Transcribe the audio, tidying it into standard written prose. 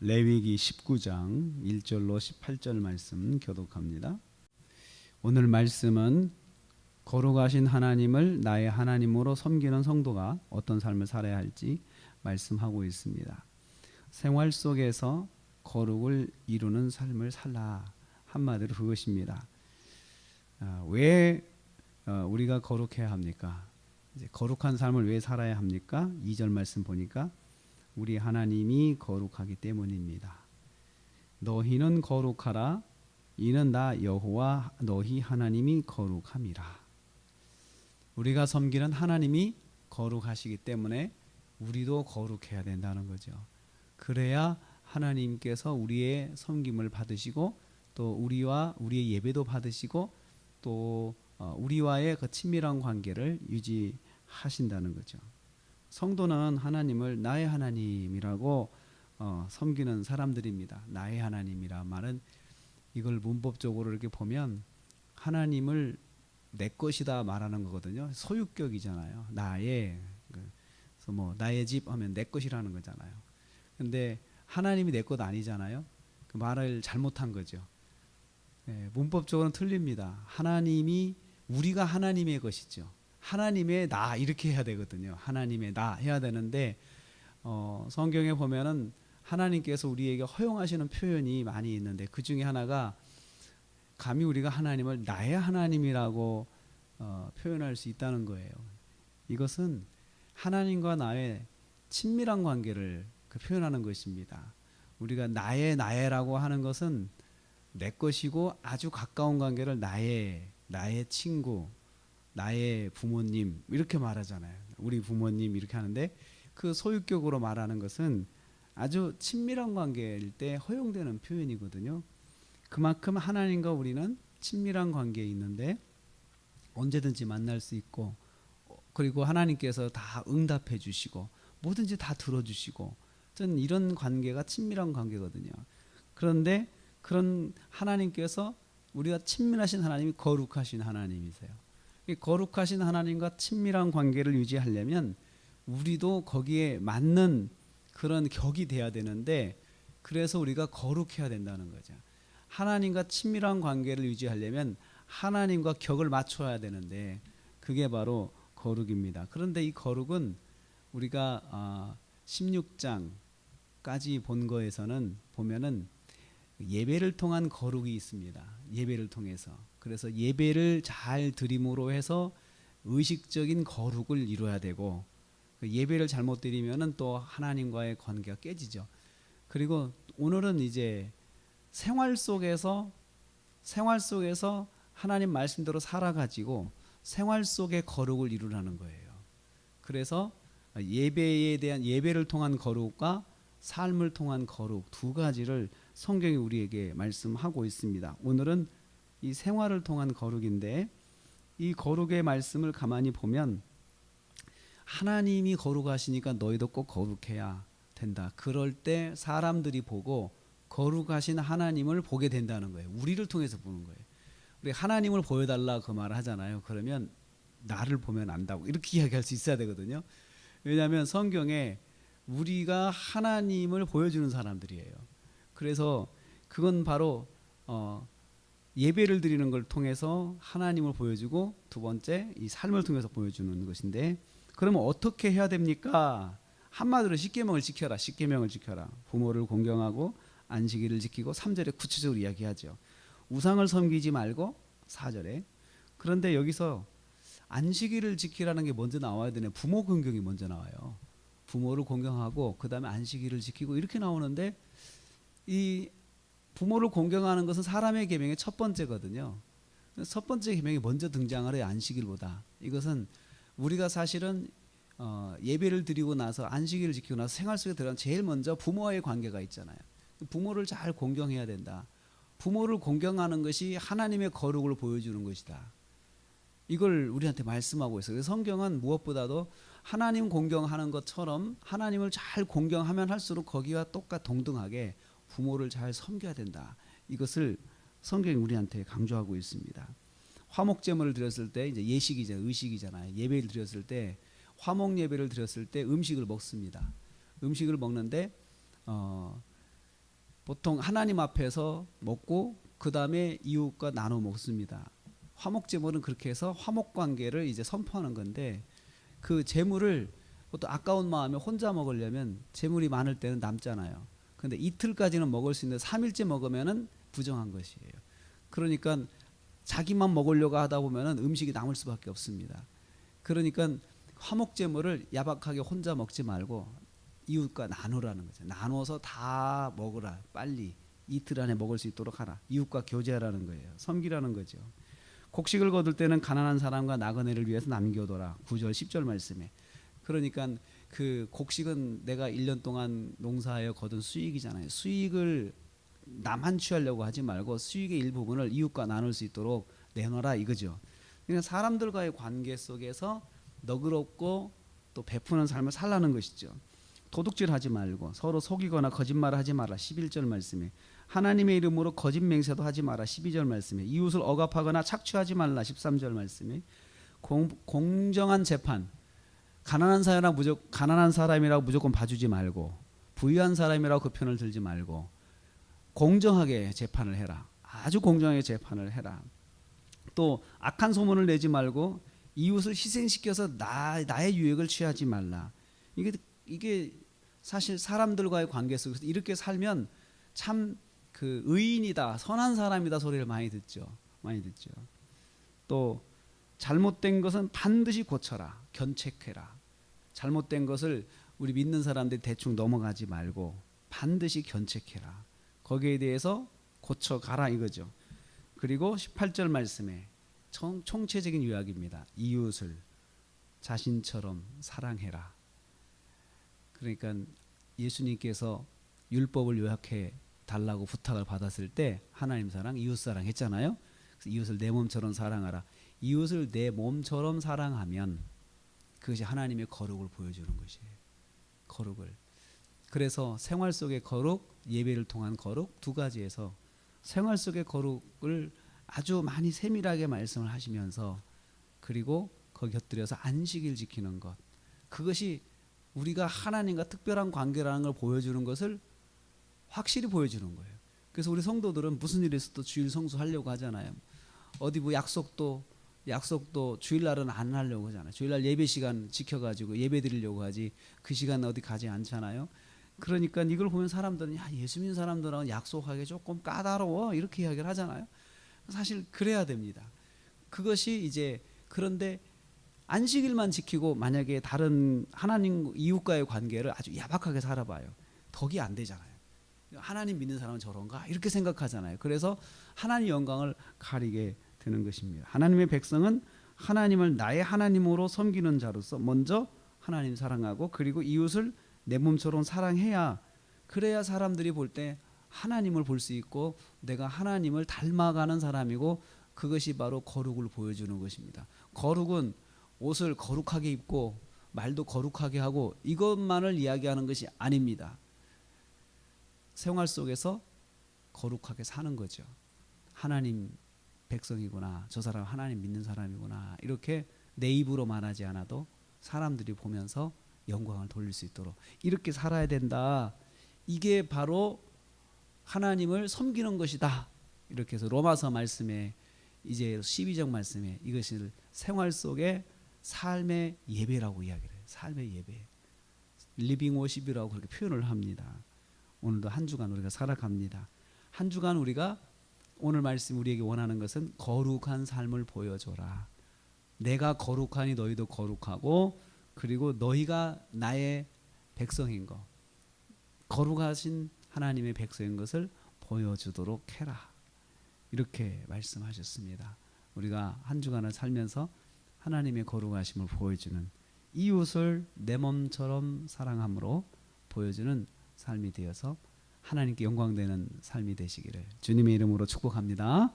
레위기 19장 1절로 18절 말씀 교독합니다. 오늘 말씀은 거룩하신 하나님을 나의 하나님으로 섬기는 성도가 어떤 삶을 살아야 할지 말씀하고 있습니다. 생활 속에서 거룩을 이루는 삶을 살라, 한마디로 그것입니다. 왜 우리가 거룩해야 합니까? 이제 거룩한 삶을 왜 살아야 합니까? 2절 말씀 보니까 우리 하나님이 거룩하기 때문입니다. 너희는 거룩하라. 이는 나 여호와 너희 하나님이 거룩함이라. 우리가 섬기는 하나님이 거룩하시기 때문에 우리도 거룩해야 된다는 거죠. 그래야 하나님께서 우리의 섬김을 받으시고 또 우리와 우리의 예배도 받으시고 또 우리와의 그 친밀한 관계를 유지하신다는 거죠. 성도는 하나님을 나의 하나님이라고 섬기는 사람들입니다. 나의 하나님이라 말은 이걸 문법적으로 이렇게 보면 하나님을 내 것이다 말하는 거거든요. 소유격이잖아요. 나의, 그래서 뭐 나의 집 하면 내 것이라는 거잖아요. 근데 하나님이 내 것 아니잖아요. 그 말을 잘못한 거죠. 문법적으로는 틀립니다. 하나님이 우리가 하나님의 것이죠. 하나님의 나 이렇게 해야 되거든요. 하나님의 나 해야 되는데 성경에 보면은 하나님께서 우리에게 허용하시는 표현이 많이 있는데 그 중에 하나가 감히 우리가 하나님을 나의 하나님이라고 표현할 수 있다는 거예요. 이것은 하나님과 나의 친밀한 관계를 표현하는 것입니다. 우리가 나의라고 하는 것은 내 것이고 아주 가까운 관계를 나의 친구, 나의 부모님 이렇게 말하잖아요. 우리 부모님 이렇게 하는데 그 소유격으로 말하는 것은 아주 친밀한 관계일 때 허용되는 표현이거든요. 그만큼 하나님과 우리는 친밀한 관계에 있는데 언제든지 만날 수 있고 그리고 하나님께서 다 응답해 주시고 뭐든지 다 들어주시고 저는 이런 관계가 친밀한 관계거든요. 그런데 그런 하나님께서 우리가 친밀하신 하나님이 거룩하신 하나님이세요. 이 거룩하신 하나님과 친밀한 관계를 유지하려면 우리도 거기에 맞는 그런 격이 돼야 되는데 그래서 우리가 거룩해야 된다는 거죠. 하나님과 친밀한 관계를 유지하려면 하나님과 격을 맞춰야 되는데 그게 바로 거룩입니다. 그런데 이 거룩은 우리가 16장까지 본 거에서는 보면은 예배를 통한 거룩이 있습니다. 예배를 통해서. 그래서 예배를 잘 드림으로 해서 의식적인 거룩을 이루어야 되고 예배를 잘못 드리면은 또 하나님과의 관계가 깨지죠. 그리고 오늘은 이제 생활 속에서 하나님 말씀대로 살아가지고 생활 속의 거룩을 이루라는 거예요. 그래서 예배에 대한 예배를 통한 거룩과 삶을 통한 거룩 두 가지를 성경이 우리에게 말씀하고 있습니다. 오늘은 이 생활을 통한 거룩인데 이 거룩의 말씀을 가만히 보면 하나님이 거룩하시니까 너희도 꼭 거룩해야 된다. 그럴 때 사람들이 보고 거룩하신 하나님을 보게 된다는 거예요. 우리를 통해서 보는 거예요. 우리 하나님을 보여달라 그 말을 하잖아요. 그러면 나를 보면 안다고 이렇게 이야기할 수 있어야 되거든요. 왜냐하면 성경에 우리가 하나님을 보여주는 사람들이에요. 그래서 그건 바로 예배를 드리는 걸 통해서 하나님을 보여주고 두 번째 이 삶을 통해서 보여주는 것인데 그러면 어떻게 해야 됩니까? 한마디로 십계명을 지켜라. 십계명을 지켜라. 부모를 공경하고 안식일을 지키고 3절에 구체적으로 이야기하죠. 우상을 섬기지 말고 4절에. 그런데 여기서 안식일을 지키라는 게 먼저 나와야 되네. 부모 공경이 먼저 나와요. 부모를 공경하고 그 다음에 안식일을 지키고 이렇게 나오는데 이 부모를 공경하는 것은 사람의 계명의 첫 번째거든요. 첫 번째 계명이 먼저 등장을 해요. 안식일보다. 이것은 우리가 사실은 예배를 드리고 나서 안식일을 지키고 나서 생활 속에 들어가면 제일 먼저 부모와의 관계가 있잖아요. 부모를 잘 공경해야 된다. 부모를 공경하는 것이 하나님의 거룩을 보여주는 것이다. 이걸 우리한테 말씀하고 있어요. 그래서 성경은 무엇보다도 하나님 공경하는 것처럼 하나님을 잘 공경하면 할수록 거기와 동등하게 부모를 잘 섬겨야 된다. 이것을 성경이 우리한테 강조하고 있습니다. 화목제물을 드렸을 때 이제 예식이잖아요. 의식이잖아요. 예배를 드렸을 때 화목 예배를 드렸을 때 음식을 먹습니다. 음식을 먹는데 보통 하나님 앞에서 먹고 그 다음에 이웃과 나눠 먹습니다. 화목제물은 그렇게 해서 화목관계를 이제 선포하는 건데 그 제물을 보통 아까운 마음에 혼자 먹으려면 제물이 많을 때는 남잖아요. 근데 이틀까지는 먹을 수 있는데 3일째 먹으면은 부정한 것이에요. 그러니까 자기만 먹으려고 하다 보면은 음식이 남을 수밖에 없습니다. 그러니까 화목제물을 야박하게 혼자 먹지 말고 이웃과 나누라는 거죠. 나눠서 다 먹으라. 빨리 이틀 안에 먹을 수 있도록 하라. 이웃과 교제하라는 거예요. 섬기라는 거죠. 곡식을 거둘 때는 가난한 사람과 나그네를 위해서 남겨둬라. 9절 10절 말씀에. 그러니까 그 곡식은 내가 1년 동안 농사하여 거둔 수익이잖아요. 수익을 나만 취하려고 하지 말고 수익의 일부분을 이웃과 나눌 수 있도록 내놔라 이거죠. 그러니까 사람들과의 관계 속에서 너그럽고 또 베푸는 삶을 살라는 것이죠. 도둑질하지 말고 서로 속이거나 거짓말을 하지 마라. 11절 말씀에. 하나님의 이름으로 거짓 맹세도 하지 마라. 12절 말씀에. 이웃을 억압하거나 착취하지 말라. 13절 말씀에. 공정한 재판. 가난한 사람이라고 무조건 봐주지 말고 부유한 사람이라고 그 편을 들지 말고 공정하게 재판을 해라. 아주 공정하게 재판을 해라. 또 악한 소문을 내지 말고 이웃을 희생시켜서 나의 유익을 취하지 말라. 이게 사실 사람들과의 관계 속에서 이렇게 살면 참 그 의인이다, 선한 사람이다 소리를 많이 듣죠. 또 잘못된 것은 반드시 고쳐라. 견책해라. 잘못된 것을 우리 믿는 사람들이 대충 넘어가지 말고 반드시 견책해라. 거기에 대해서 고쳐가라 이거죠. 그리고 18절 말씀에 총체적인 요약입니다. 이웃을 자신처럼 사랑해라. 그러니까 예수님께서 율법을 요약해 달라고 부탁을 받았을 때 하나님 사랑, 이웃 사랑 했잖아요. 그래서 이웃을 내 몸처럼 사랑하라. 이웃을 내 몸처럼 사랑하면 그것이 하나님의 거룩을 보여주는 것이에요. 거룩을. 그래서 생활 속의 거룩, 예배를 통한 거룩 두 가지에서 생활 속의 거룩을 아주 많이 세밀하게 말씀을 하시면서 그리고 거기 곁들여서 안식일 지키는 것. 그것이 우리가 하나님과 특별한 관계라는 걸 보여주는 것을 확실히 보여주는 거예요. 그래서 우리 성도들은 무슨 일이 있어도 주일 성수하려고 하잖아요. 어디 뭐 약속도 주일날은 안 하려고 하잖아요. 주일날 예배 시간 지켜가지고 예배 드리려고 하지 그 시간 어디 가지 않잖아요. 그러니까 이걸 보면 사람들은 야 예수 믿는 사람들하고 약속하기 조금 까다로워 이렇게 이야기를 하잖아요. 사실 그래야 됩니다. 그것이 이제 그런데 안식일만 지키고 만약에 다른 하나님 이웃과의 관계를 아주 야박하게 살아봐요. 덕이 안 되잖아요. 하나님 믿는 사람은 저런가 이렇게 생각하잖아요. 그래서 하나님 영광을 가리게 되는 것입니다. 하나님의 백성은 하나님을 나의 하나님으로 섬기는 자로서 먼저 하나님 사랑하고 그리고 이웃을 내 몸처럼 사랑해야 그래야 사람들이 볼 때 하나님을 볼 수 있고 내가 하나님을 닮아가는 사람이고 그것이 바로 거룩을 보여주는 것입니다. 거룩은 옷을 거룩하게 입고 말도 거룩하게 하고 이것만을 이야기하는 것이 아닙니다. 생활 속에서 거룩하게 사는 거죠. 하나님 백성이구나. 저 사람 하나님 믿는 사람이구나. 이렇게 내 입으로 말하지 않아도 사람들이 보면서 영광을 돌릴 수 있도록 이렇게 살아야 된다. 이게 바로 하나님을 섬기는 것이다. 이렇게 해서 로마서 말씀에 이제 12장 말씀에 이것을 생활 속의 삶의 예배라고 이야기를 해요. 삶의 예배. 리빙 워십이라고 그렇게 표현을 합니다. 오늘도 한 주간 우리가 살아갑니다. 한 주간 우리가 오늘 말씀 우리에게 원하는 것은 거룩한 삶을 보여줘라. 내가 거룩하니 너희도 거룩하고 그리고 너희가 나의 백성인 것 거룩하신 하나님의 백성인 것을 보여주도록 해라. 이렇게 말씀하셨습니다. 우리가 한 주간을 살면서 하나님의 거룩하심을 보여주는 이웃을 내 몸처럼 사랑함으로 보여주는 삶이 되어서 하나님께 영광되는 삶이 되시기를 주님의 이름으로 축복합니다.